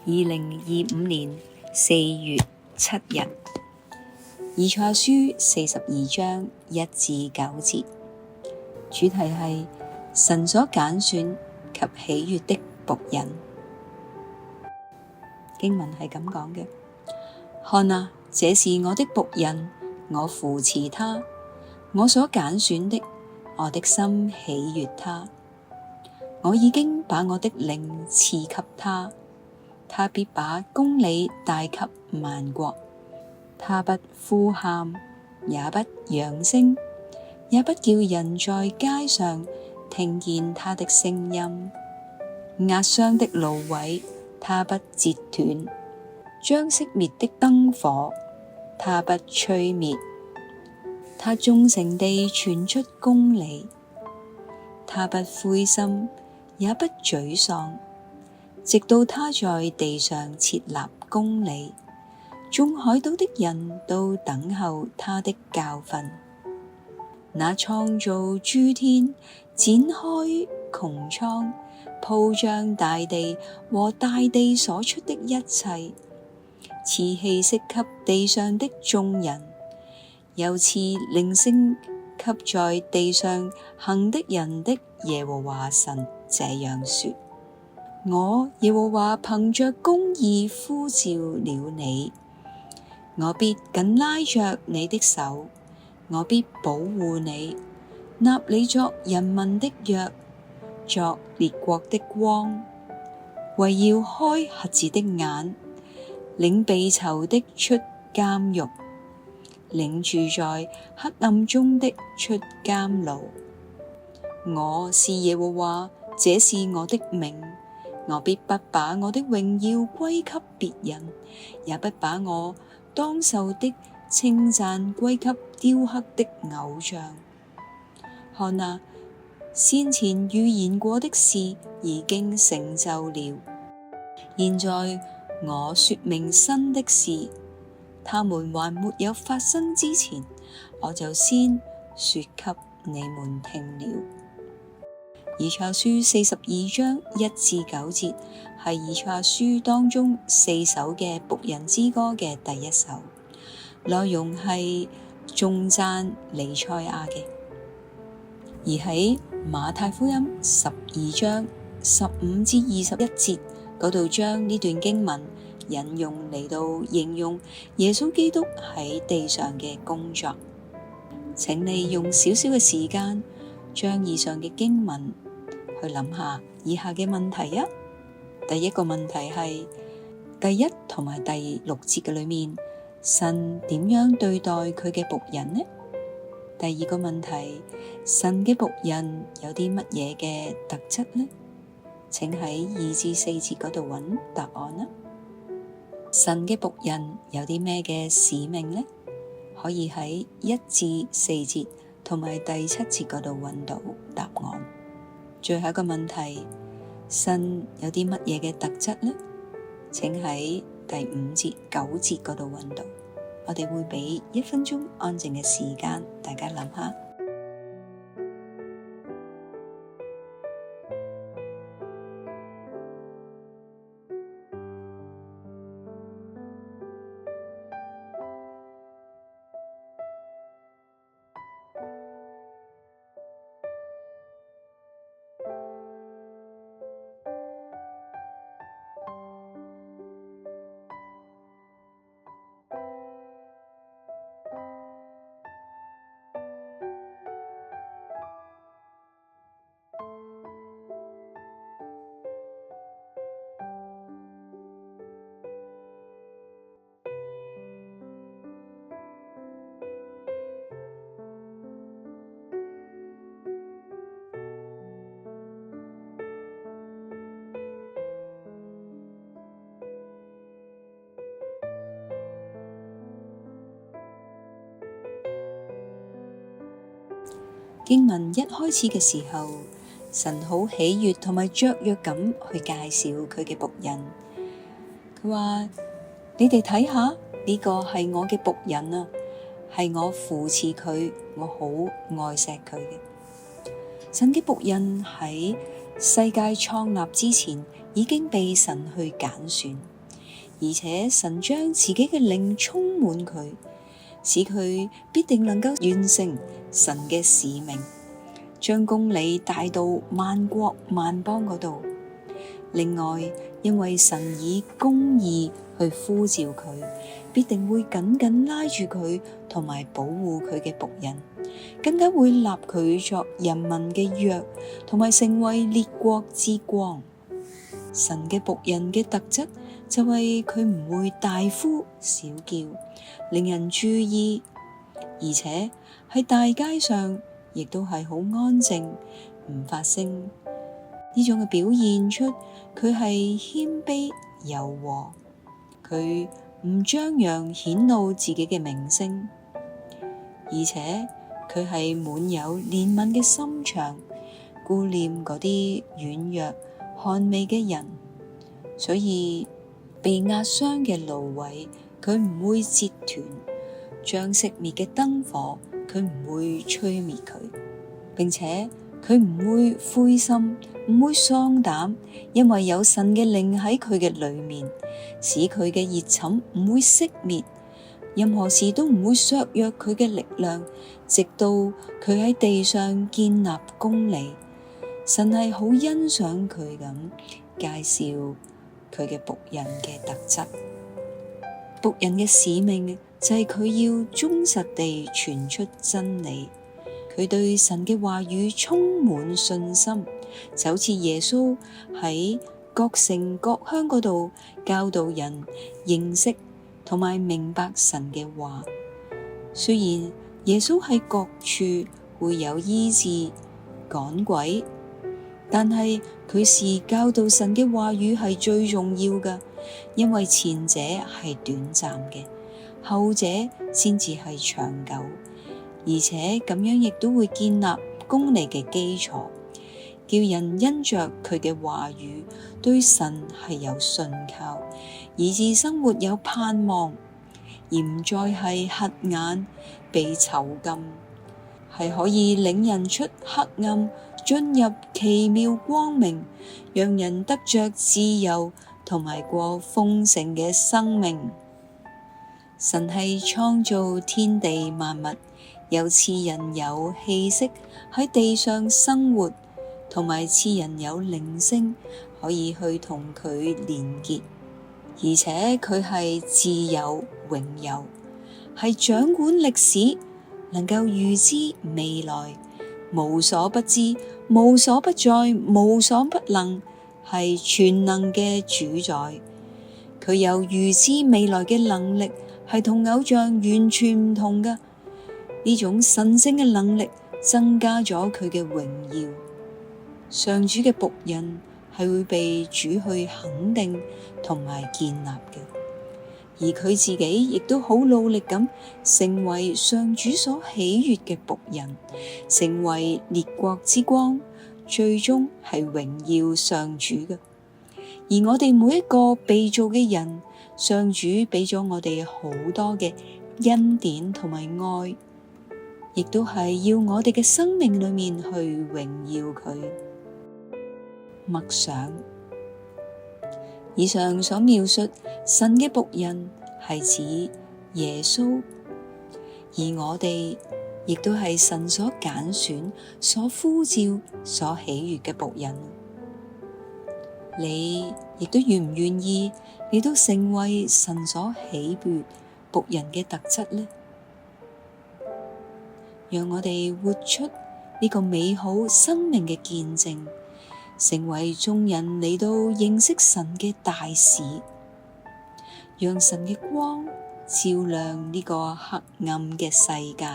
2025年4月7日，以賽亞書42章1至9節，主題係神所揀選及喜悅的僕人。經文係咁講嘅：看啊，這是我的僕人，我扶持他，我所揀選的，我的心喜悅他。我已經把我的靈賜給他，他必把公理帶給萬國。他不呼喊，也不揚聲，也不叫人在街上聽見他的聲音。壓傷的蘆葦，他不折斷；將熄滅的燈火，他不吹滅。他忠誠地傳出公理，他不灰心，也不沮喪，直到他在地上設立公理，眾海島的人都等候他的教訓。那創造諸天、展開穹蒼、鋪張大地和大地所出的一切，賜氣息給地上的眾人，又賜靈性給在地上行的人的耶和華神這樣說：我耶和華憑着公義呼召了你，我必緊拉着你的手，我必保護你，立你作人民的約，作列國的光，為要開瞎子的眼，領被囚的出監獄，領住在黑暗中的出監牢。我是耶和華，這是我的名，我必不把我的榮耀歸給別人，也不把我當受的稱讚歸給雕刻的偶像。看啊，先前預言過的事已經成就了，現在我說明新的事，他們還沒有發生之前，我就先說給你們聽了。以賽亞書42章1至9節係以賽亞書當中4首嘅僕人之歌嘅第一首，內容係頌讚彌賽亞嘅。而喺馬太福音12章15至21節嗰度，將呢段經文引用嚟到形容耶穌基督喺地上嘅工作。請你用少少嘅時間，將以上嘅經文去諗下以下嘅問題啊。第一個問題係第1同埋第6節嘅裏面，神點樣對待佢嘅僕人呢？第二個問題，神嘅僕人有啲乜嘢嘅特質呢？請喺2至4節嗰度揾答案啦。神嘅僕人有啲咩嘅使命呢？可以喺1至4節同埋第7節嗰度揾到答案。最後一個問題，神有啲乜嘢嘅特質呢？請喺第5節、9節嗰度揾到。我哋會俾1分鐘安靜嘅時間，大家諗下。經文一開始嘅時候，神好喜悅同埋雀躍咁去介紹佢嘅僕人。佢話：你哋睇下，呢個係我嘅僕人啊，係我扶持佢，我好愛錫佢嘅。神嘅僕人喺世界創立之前已經被神去揀選，而且神將自己嘅靈充滿佢，使佢必定能夠完成神嘅使命，將公理帶到萬國萬邦嗰度。另外，因為神以公義去呼召佢，必定會緊緊拉住佢，同埋保護佢嘅僕人，更加會立佢作人民嘅約，同埋成為列國之光。神嘅僕人嘅特質就係佢唔會大呼小叫，令人注意，而且喺大街上亦都係好安靜，唔發聲。呢種嘅表現出佢係謙卑柔和，佢唔張揚顯露自己嘅名聲，而且佢係滿有憐憫嘅心腸，顧念嗰啲軟弱寒微嘅人，所以被壓傷嘅蘆葦佢唔會折斷，將熄滅嘅燈火佢唔會吹滅佢，並且佢唔會灰心，唔會喪膽，因為有神嘅靈喺佢嘅裏面，使佢嘅熱忱唔會熄滅，任何事都唔會削弱佢嘅力量，直到佢喺地上建立公理。神係好欣賞佢咁介紹佢嘅僕人嘅特質。僕人嘅使命就係佢要忠實地傳出真理，佢對神嘅話語充滿信心，就好似耶穌喺各城各鄉嗰度教導人認識同埋明白神嘅話。雖然耶穌喺各處會有醫治趕鬼，但係佢是教導神嘅話語係最重要嘅，因為前者係短暫嘅，後者先至係長久，而且咁樣亦都會建立公理嘅基礎，叫人因着佢嘅話語對神係有信靠，以致生活有盼望，而唔再係瞎眼被囚禁，係可以領人出黑暗，進入奇妙光明，讓人得着自由，同埋過豐盛嘅生命。神係創造天地萬物，又賜人有氣息喺地上生活，同埋賜人有靈性可以去同佢連結，而且佢係自有永有，係掌管歷史，能夠預知未來，無所不知，無所不在，無所不能，係全能嘅主宰。佢有預知未來嘅能力，係同偶像完全唔同嘅。呢種神聖嘅能力增加咗佢嘅榮耀。上主嘅僕人係會被主去肯定同埋建立嘅，而佢自己亦都好努力咁成為上主所喜悅嘅僕人，成為列國之光，最終係榮耀上主嘅。而我哋每一個被造嘅人，上主俾咗我哋好多嘅恩典同埋愛，亦都係要我哋嘅生命裏面去榮耀佢。默想以上所描述神嘅僕人係指耶穌，而我哋亦都係神所揀選、所呼召、所喜悅嘅僕人。你亦都願唔願意你都成為神所喜悅僕人嘅特質呢？讓我哋活出呢個美好生命嘅見證，成為眾人嚟到認識神嘅大使，讓神嘅光照亮呢個黑暗嘅世界。